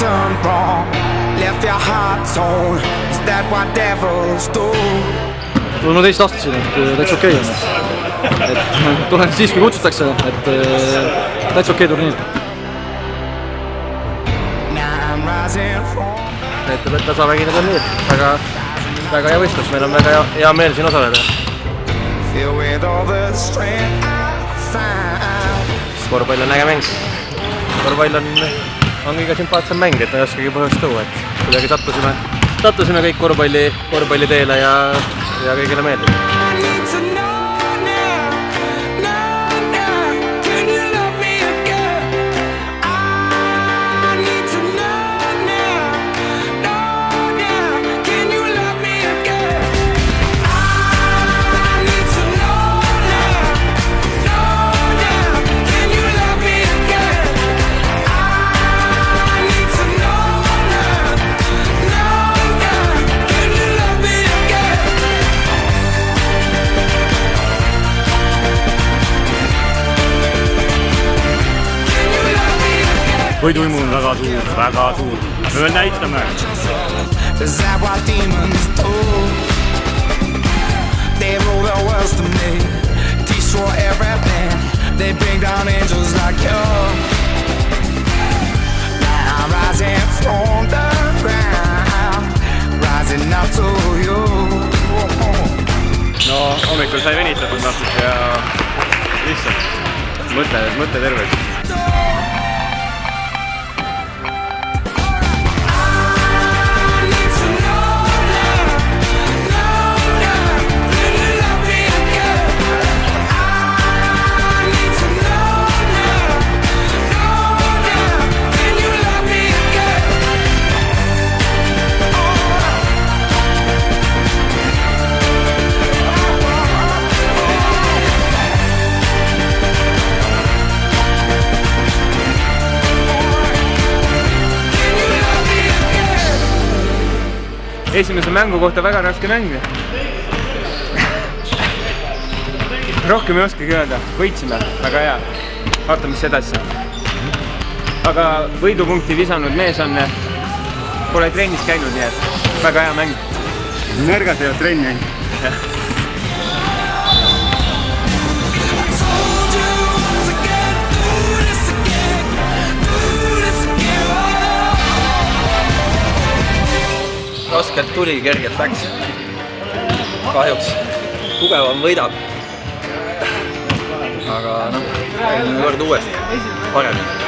done wrong? Left your heart torn. Is that what devils do? No teist astusin, et täitsa okei on. Et tulen siis, kui kutsutakse, et täitsa okei turniir. Näitab, et tasavägine turniir. Väga hea võistlus, meil on väga hea meel siin osaleda. Korvpall on äge mäng. Korvpall on kõige sümpaatsem mäng, et ma ei oskagi põhjust tuua, et kuidagi sattusime kõik korvpalli teele ja kõigile meeldib. Võiduimu on väga suur. Me veel näitame. Is that what demons do? They rule the world to me, destroy everything. They bring down angels like you. Now I'm rising from the ground, rising up to you. No hommikul sai venitatud natuke ja lihtsalt mõtle terveks. Esimese mängu kohta väga raske mäng. Rohkem ei oskagi öelda. Võitsime, väga hea. Vaatame, mis edasi. Aga võidupunkti visanud mees on, pole trennis käinud, nii et väga hea mäng. Nõrgad teevad trenni. Raskelt tuli, kergelt läks. Kahjuks tugevam võidab. Aga eelmine kord uuesti parem.